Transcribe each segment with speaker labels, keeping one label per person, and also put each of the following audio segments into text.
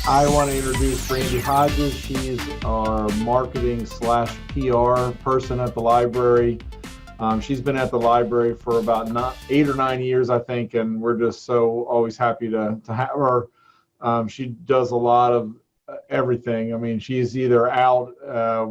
Speaker 1: I want to introduce Brandi Hodges. She's our marketing slash PR person at the library. She's been at the library for about 8 or 9 years, I think, and we're just so always happy to have her. She does a lot of everything. I mean, she's either out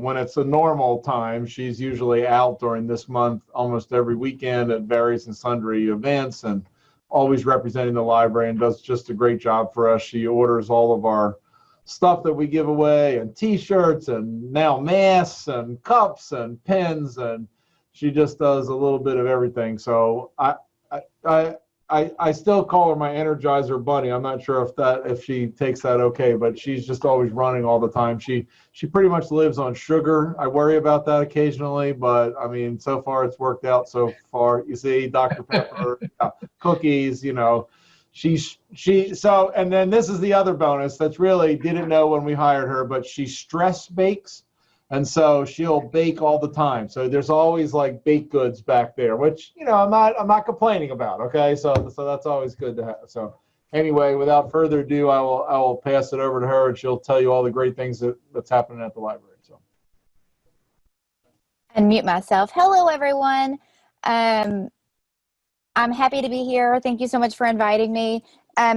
Speaker 1: when it's a normal time. She's usually out during this month almost every weekend at various and sundry events, and always representing the library, and does just a great job for us. She orders all of our stuff that we give away, and t-shirts, and now masks and cups and pens, and she just does a little bit of everything. So I still call her my Energizer Bunny. I'm not sure if she takes that okay, but she's just always running all the time. She pretty much lives on sugar. I worry about that occasionally, but I mean, so far it's worked out so far. You see, Dr. Pepper, cookies, you know. So, and then this is the other bonus that's really didn't know when we hired her, but she stress bakes. And so she'll bake all the time. So there's always like baked goods back there, which, you know, I'm not complaining about. Okay. So that's always good to have. So anyway, without further ado, I will pass it over to her, and she'll tell you all the great things that's happening at the library. So.
Speaker 2: Unmute myself. Hello, everyone. I'm happy to be here. Thank you so much for inviting me.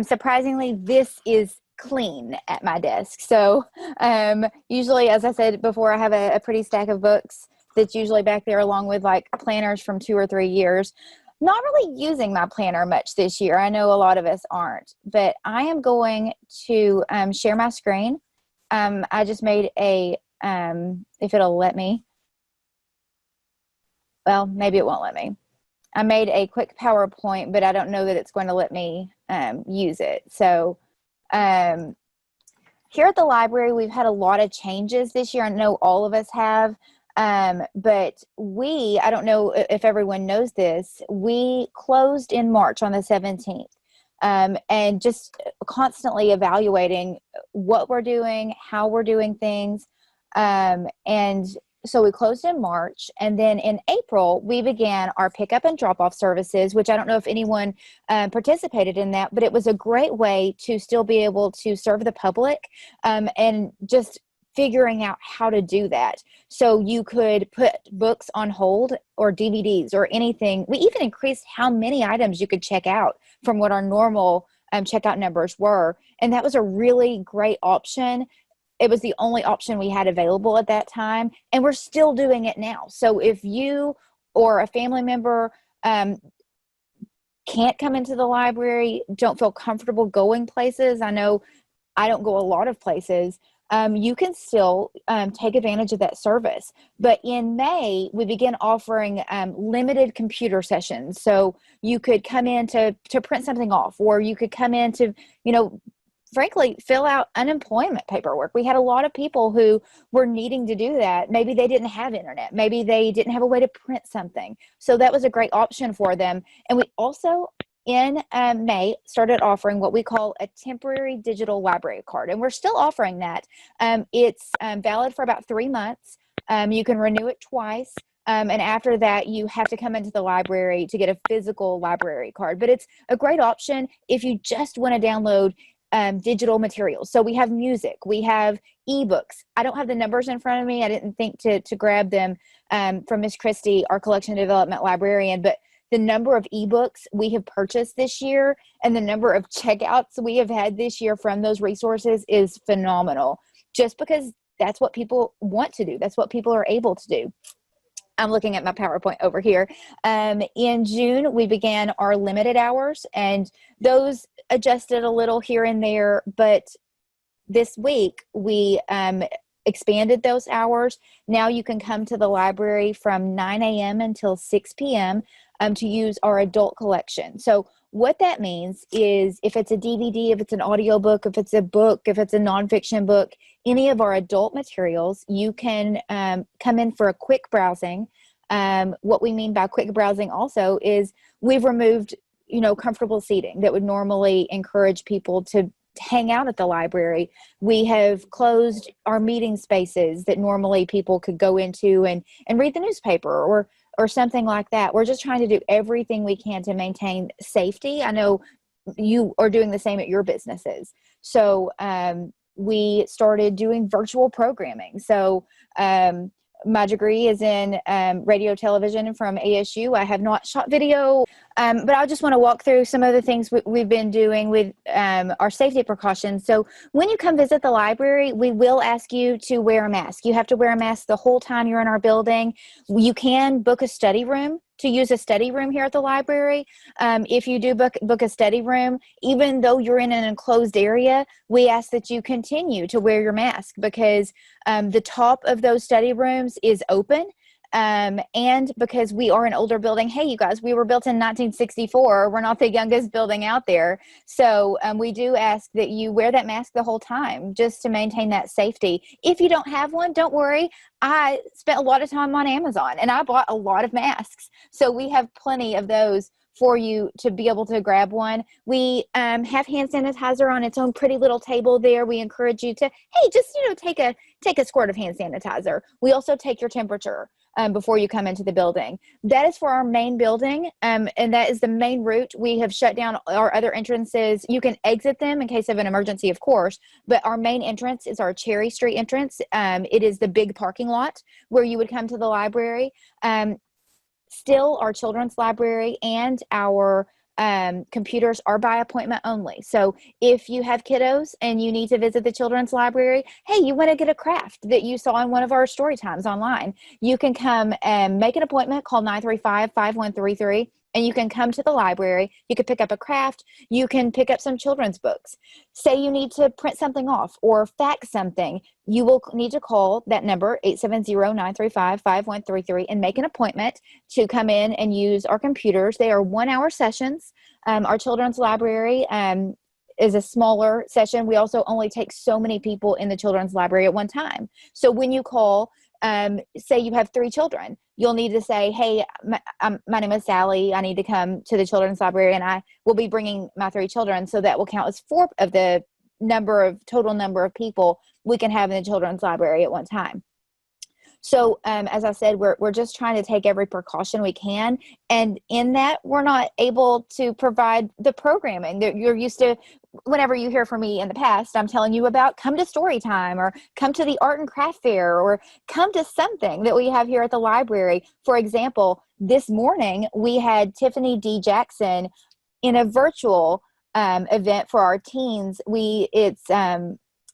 Speaker 2: Surprisingly, this is clean at my desk. So usually, as I said before, I have a pretty stack of books that's usually back there, along with like planners from 2 or 3 years. Not really using my planner much this year. I know a lot of us aren't, but I am going to share my screen. I just made a, if it'll let me, well, maybe it won't let me. I made a quick PowerPoint, but I don't know that it's going to let me use it. So here at the library, we've had a lot of changes this year. I know all of us have, but I don't know if everyone knows this, we closed in March on the 17th, and just constantly evaluating what we're doing, how we're doing things, and so we closed in March, and then in April, we began our pickup and drop-off services, which I don't know if anyone participated in that, but it was a great way to still be able to serve the public, and just figuring out how to do that. So you could put books on hold or DVDs or anything. We even increased how many items you could check out from what our normal checkout numbers were, and that was a really great option. It was the only option we had available at that time, and we're still doing it now. So if you or a family member can't come into the library, don't feel comfortable going places, I know I don't go a lot of places, you can still take advantage of that service. But in May, we began offering limited computer sessions. So you could come in to print something off, or you could come in to, you know, frankly, fill out unemployment paperwork. We had a lot of people who were needing to do that. Maybe they didn't have internet. Maybe they didn't have a way to print something. So that was a great option for them. And we also, in May, started offering what we call a temporary digital library card. And we're still offering that. It's valid for about 3 months. You can renew it twice. And after that, you have to come into the library to get a physical library card. But it's a great option if you just want to download digital materials. So we have music, we have ebooks. I don't have the numbers in front of me. I didn't think to grab them from Miss Christie, our collection development librarian, but the number of ebooks we have purchased this year and the number of checkouts we have had this year from those resources is phenomenal, just because that's what people want to do. That's what people are able to do. I'm looking at my PowerPoint over here. In June, we began our limited hours, and those adjusted a little here and there, but this week we expanded those hours. Now you can come to the library from 9 a.m. until 6 p.m. To use our adult collection. So what that means is if it's a DVD, if it's an audiobook, if it's a book, if it's a nonfiction book, any of our adult materials, you can come in for a quick browsing. What we mean by quick browsing also is we've removed, you know, comfortable seating that would normally encourage people to hang out at the library. We have closed our meeting spaces that normally people could go into and read the newspaper or something like that. We're just trying to do everything we can to maintain safety. I know you are doing the same at your businesses. So we started doing virtual programming. So my degree is in radio television from ASU. I have not shot video, but I just want to walk through some of the things we've been doing with our safety precautions. So when you come visit the library, we will ask you to wear a mask. You have to wear a mask the whole time you're in our building. You can book a study room to use a study room here at the library. If you do book a study room, even though you're in an enclosed area, we ask that you continue to wear your mask, because the top of those study rooms is open. And because we are an older building, hey, you guys, we were built in 1964. We're not the youngest building out there. So we do ask that you wear that mask the whole time, just to maintain that safety. If you don't have one, don't worry. I spent a lot of time on Amazon and I bought a lot of masks. So we have plenty of those for you to be able to grab one. We have hand sanitizer on its own pretty little table there. We encourage you to, hey, just, take a squirt of hand sanitizer. We also take your temperature before you come into the building. That is for our main building, and that is the main route. We have shut down our other entrances. You can exit them in case of an emergency, of course, but our main entrance is our Cherry Street entrance. It is the big parking lot where you would come to the library. Still, our children's library and our computers are by appointment only. So if you have kiddos and you need to visit the children's library, hey, you want to get a craft that you saw in one of our story times online, you can come and make an appointment, call 935-5133. And you can come to the library. You can pick up a craft. You can pick up some children's books. Say you need to print something off or fax something. You will need to call that number, 870-935-5133, and make an appointment to come in and use our computers. They are 1-hour sessions. Our children's library is a smaller session. We also only take so many people in the children's library at one time. So when you call, say you have 3 children, you'll need to say, hey, my name is Sally. I need to come to the children's library, and I will be bringing my 3 children. So that will count as 4 of the total number of people we can have in the children's library at one time. So as I said, we're just trying to take every precaution we can. And in that, we're not able to provide the programming that you're used to. Whenever you hear from me in the past, I'm telling you about, come to story time, or come to the art and craft fair, or come to something that we have here at the library. For example, this morning we had Tiffany D. Jackson in a virtual event for our teens. It's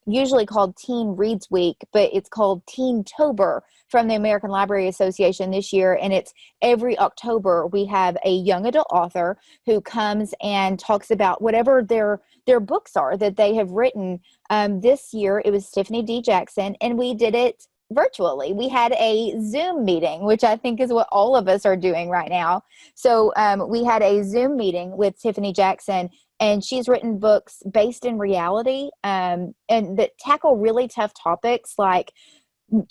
Speaker 2: usually called Teen Reads Week, but it's called Teen-tober from the American Library Association this year. And it's every October we have a young adult author who comes and talks about whatever their books are that they have written. This year it was Tiffany D. Jackson, and we did it virtually. We had a Zoom meeting, which I think is what all of us are doing right now. So we had a Zoom meeting with Tiffany Jackson, and she's written books based in reality and that tackle really tough topics like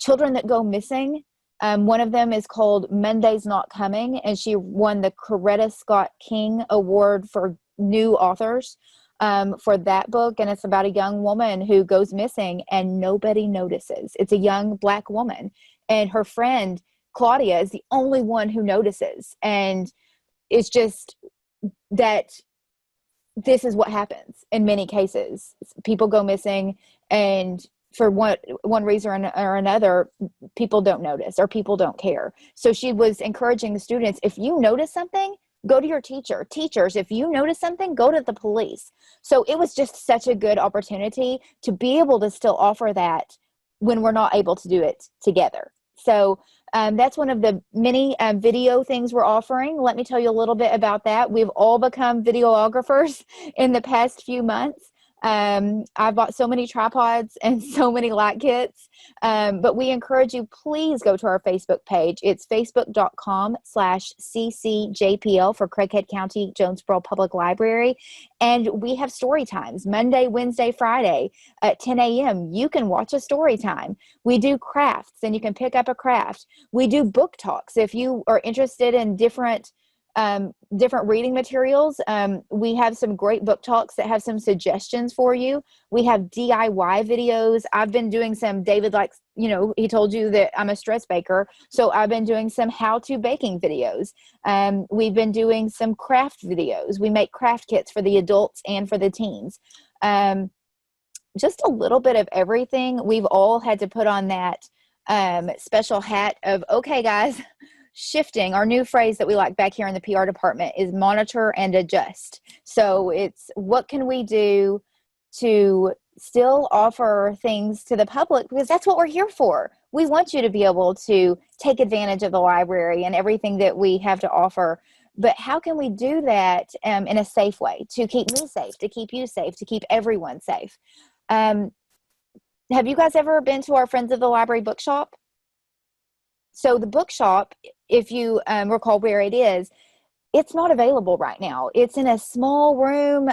Speaker 2: children that go missing. One of them is called Monday's Not Coming, and she won the Coretta Scott King Award for new authors for that book. And it's about a young woman who goes missing and nobody notices. It's a young Black woman, and her friend Claudia is the only one who notices. And it's just that this is what happens in many cases. People go missing, and for one reason or another, people don't notice or people don't care. So she was encouraging the students, if you notice something, go to your teacher. Teachers, if you notice something, go to the police. So it was just such a good opportunity to be able to still offer that when we're not able to do it together. So that's one of the many video things we're offering. Let me tell you a little bit about that. We've all become videographers in the past few months. I bought so many tripods and so many light kits, but we encourage you, please go to our Facebook page. It's facebook.com/ccjpl for Craighead County Jonesboro Public Library. And we have story times Monday, Wednesday, Friday at 10 a.m. You can watch a story time. We do crafts, and you can pick up a craft. We do book talks. If you are interested in different reading materials, we have some great book talks that have some suggestions for you. We have DIY videos. I've been doing some, David likes, he told you that I'm a stress baker. So I've been doing some how-to baking videos. We've been doing some craft videos. We make craft kits for the adults and for the teens. just a little bit of everything. We've all had to put on that special hat of, okay, guys, shifting. Our new phrase that we like back here in the PR department is monitor and adjust. So it's what can we do to still offer things to the public, because that's what we're here for. We want you to be able to take advantage of the library and everything that we have to offer. But how can we do that in a safe way to keep me safe, to keep you safe, to keep everyone safe? Have you guys ever been to our Friends of the Library bookshop? So the bookshop, if you recall where it is, it's not available right now. It's in a small room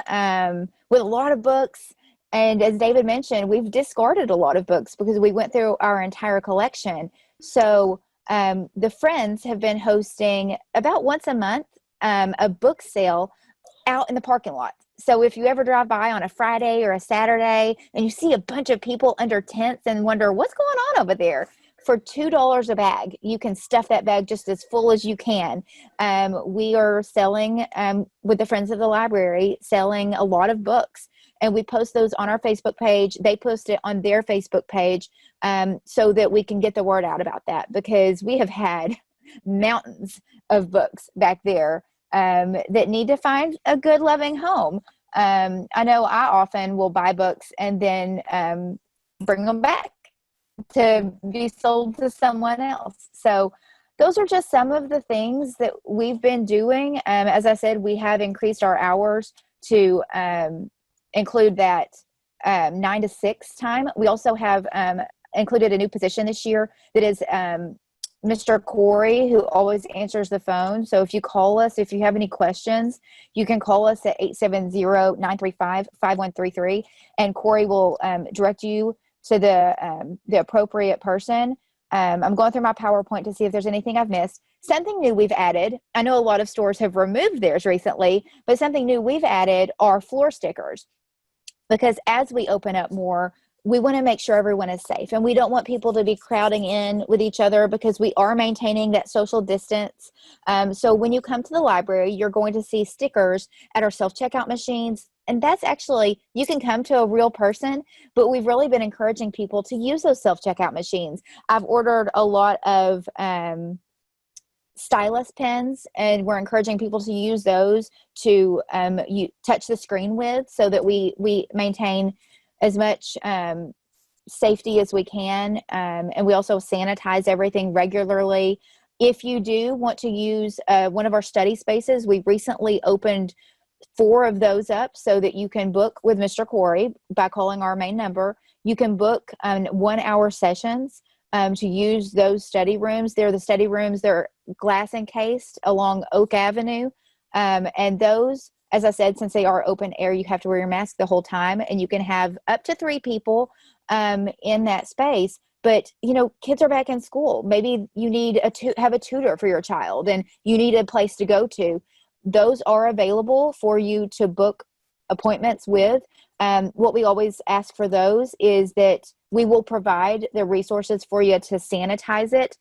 Speaker 2: with a lot of books. And as David mentioned, we've discarded a lot of books because we went through our entire collection. So the Friends have been hosting about once a month a book sale out in the parking lot. So if you ever drive by on a Friday or a Saturday and you see a bunch of people under tents and wonder what's going on over there, for $2 a bag, you can stuff that bag just as full as you can. We are selling, with the Friends of the Library, selling a lot of books. And we post those on our Facebook page. They post it on their Facebook page so that we can get the word out about that, because we have had mountains of books back there that need to find a good, loving home. I know I often will buy books and then bring them back to be sold to someone else. So those are just some of the things that we've been doing. As I said, we have increased our hours to include that 9 to 6 time. We also have included a new position this year that is Mr. Corey, who always answers the phone. So if you call us, if you have any questions, you can call us at 870-935-5133, and Corey will direct you to the appropriate person. I'm going through my PowerPoint to see if there's anything I've missed. Something new we've added, I know a lot of stores have removed theirs recently, but something new we've added are floor stickers. Because as we open up more, we want to make sure everyone is safe, and we don't want people to be crowding in with each other, because we are maintaining that social distance. So when you come to the library, you're going to see stickers at our self-checkout machines. And that's actually, you can come to a real person, but we've really been encouraging people to use those self-checkout machines. I've ordered a lot of stylus pens, and we're encouraging people to use those to you touch the screen with, so that we maintain as much safety as we can. And we also sanitize everything regularly. If you do want to use one of our study spaces, we recently opened 4 of those up so that you can book with Mr. Corey by calling our main number. You can book 1-hour sessions to use those study rooms. They're the study rooms. They're glass encased along Oak Avenue. And those, as I said, since they are open air, you have to wear your mask the whole time, and you can have up to 3 people in that space. But, you know, kids are back in school. Maybe you need have a tutor for your child, and you need a place to go to. Those are available for you to book appointments with. What we always ask for those is that we will provide the resources for you to sanitize it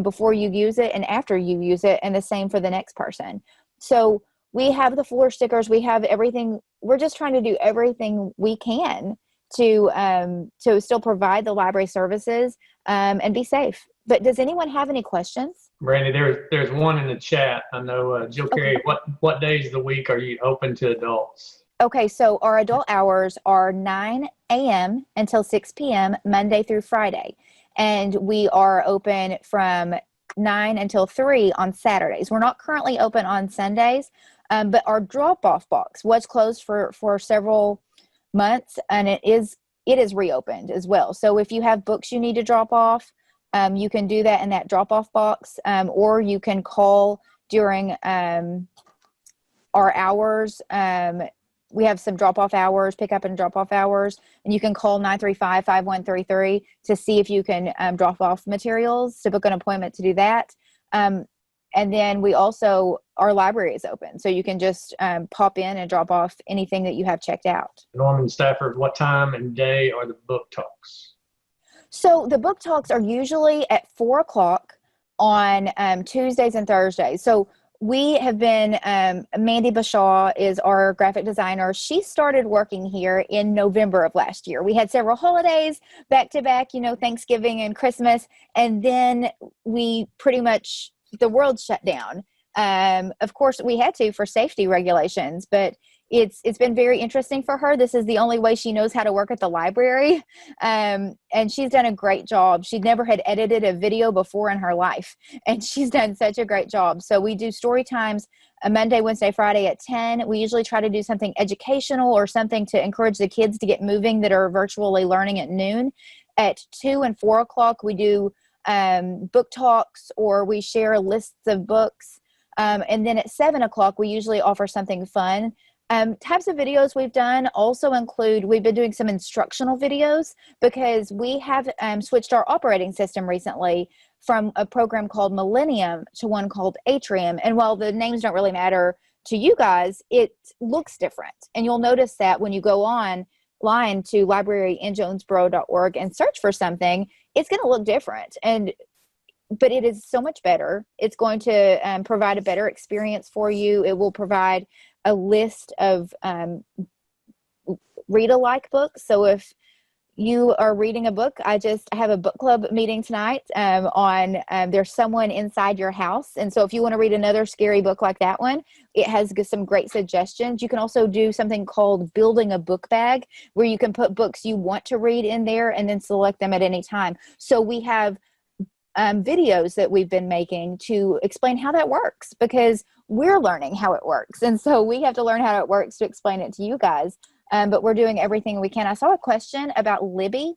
Speaker 2: before you use it and after you use it, and the same for the next person. So we have the floor stickers. We have everything. We're just trying to do everything we can to still provide the library services and be safe. But does anyone have any questions?
Speaker 3: Brandi, there's one in the chat. I know, Jill Carey, what days of the week are you open to adults?
Speaker 2: Okay, so our adult hours are 9 a.m. until 6 p.m. Monday through Friday. And we are open from 9 until 3 on Saturdays. We're not currently open on Sundays, but our drop-off box was closed for several months, and it is reopened as well. So if you have books you need to drop off, you can do that in that drop-off box, or you can call during our hours. We have some drop-off hours, pick-up and drop-off hours, and you can call 935-5133 to see if you can drop off materials, to book an appointment to do that. And then we also, our library is open, so you can just pop in and drop off anything that you have checked out.
Speaker 3: Norman Stafford, what time and day are the book talks?
Speaker 2: So the book talks are usually at 4 o'clock on Tuesdays and Thursdays. So we have been, Mandy Bashaw is our graphic designer. She started working here in November of last year. We had several holidays back to back, Thanksgiving and Christmas. And then the world shut down. Of course, we had to for safety regulations, but it's been very interesting for her. This is the only way she knows how to work at the library. And she's done a great job. She never had edited a video before in her life, and she's done such a great job. So we do story times Monday, Wednesday, Friday at 10. We usually try to do something educational or something to encourage the kids to get moving that are virtually learning at noon. At 2 and 4 o'clock, we do book talks, or we share lists of books. And then at 7 o'clock, we usually offer something fun. Types of videos we've done also include, we've been doing some instructional videos because we have switched our operating system recently from a program called Millennium to one called Atrium. And while the names don't really matter to you guys, it looks different. And you'll notice that when you go online to libraryinjonesboro.org and search for something, it's going to look different. But it is so much better. It's going to provide a better experience for you. It will provide a list of read-alike books. So if you are reading a book, I have a book club meeting tonight there's someone inside your house. And so if you want to read another scary book like that one, it has some great suggestions. You can also do something called building a book bag, where you can put books you want to read in there and then select them at any time. So we have videos that we've been making to explain how that works, because we're learning how it works. And so we have to learn how it works to explain it to you guys. But we're doing everything we can. I saw a question about Libby.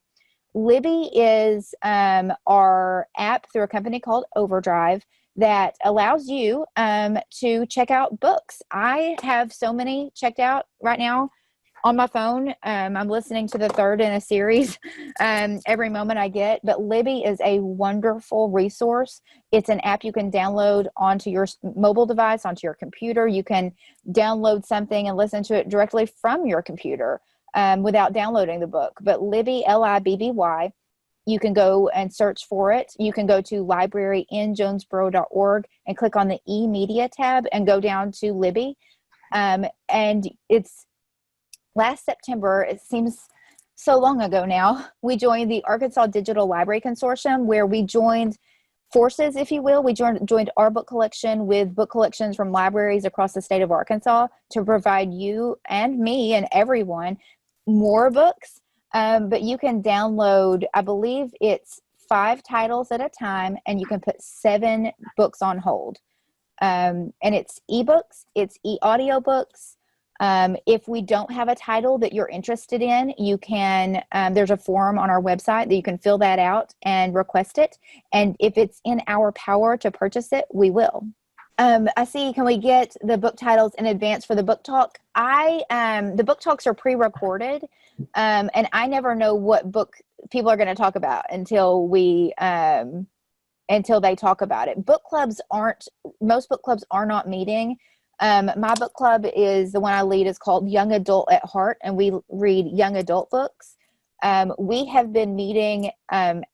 Speaker 2: Libby is our app through a company called Overdrive that allows you to check out books. I have so many checked out right now on my phone. I'm listening to the third in a series every moment I get. But Libby is a wonderful resource. It's an app you can download onto your mobile device, onto your computer. You can download something and listen to it directly from your computer without downloading the book. But Libby, Libby, you can go and search for it. You can go to libraryinjonesboro.org and click on the e-media tab and go down to Libby. And it's last September, it seems so long ago now, we joined the Arkansas Digital Library Consortium, where we joined forces, if you will. We joined our book collection with book collections from libraries across the state of Arkansas to provide you and me and everyone more books. But you can download, I believe it's 5 titles at a time, and you can put 7 books on hold. And it's ebooks, it's e-audiobooks. If we don't have a title that you're interested in, you can, there's a form on our website that you can fill that out and request it. And if it's in our power to purchase it, we will. I see, can we get the book titles in advance for the book talk? The book talks are pre-recorded, and I never know what book people are going to talk about until they talk about it. Most book clubs are not meeting. My book club is the one I lead, is called Young Adult at Heart, and we read young adult books. We have been meeting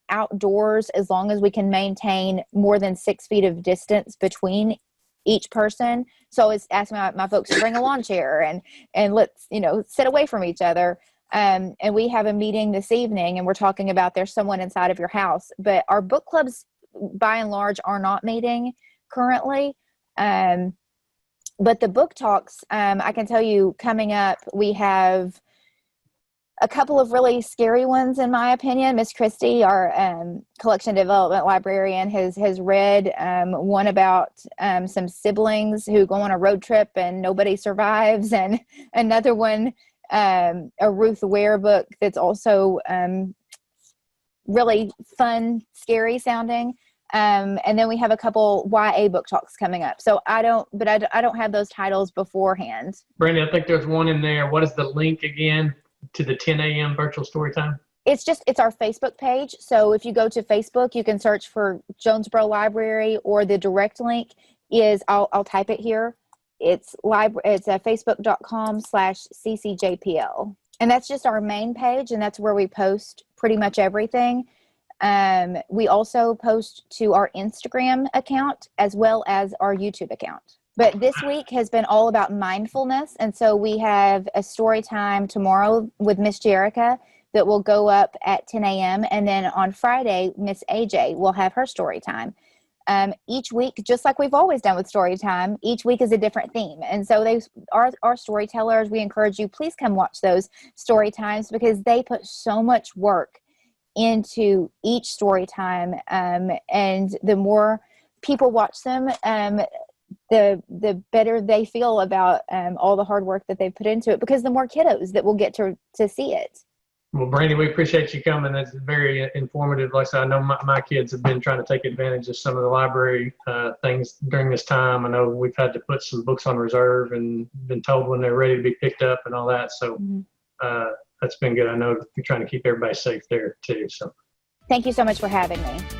Speaker 2: outdoors as long as we can maintain more than 6 feet of distance between each person. So I was asking my folks to bring a lawn chair and let's, sit away from each other. And we have a meeting this evening, and we're talking about there's someone inside of your house. But our book clubs, by and large, are not meeting currently. But the book talks, I can tell you, coming up, we have a couple of really scary ones, in my opinion. Miss Christie, our collection development librarian, has read one about some siblings who go on a road trip and nobody survives, and another one, a Ruth Ware book that's also really fun, scary sounding. And then we have a couple YA book talks coming up. So I don't have those titles beforehand.
Speaker 3: Brandi, I think there's one in there. What is the link again to the 10 a.m. virtual story time?
Speaker 2: It's our Facebook page. So if you go to Facebook, you can search for Jonesboro Library, or the direct link is, I'll type it here. It's facebook.com/ccjpl. And that's just our main page, and that's where we post pretty much everything. We also post to our Instagram account as well as our YouTube account. But this week has been all about mindfulness. And so we have a story time tomorrow with Miss Jerica that will go up at 10 a.m. And then on Friday, Miss AJ will have her story time. Each week, just like we've always done with story time, each week is a different theme. And so our storytellers, we encourage you, please come watch those story times because they put so much work into each story time. And the more people watch them, the better they feel about all the hard work that they've put into it, because the more kiddos that will get to see it.
Speaker 3: Well, Brandi, we appreciate you coming. That's very informative. Like I said, I know my kids have been trying to take advantage of some of the library things during this time. I know we've had to put some books on reserve and been told when they're ready to be picked up and all that. So that's been good. I know you're trying to keep everybody safe there too. So
Speaker 2: thank you so much for having me.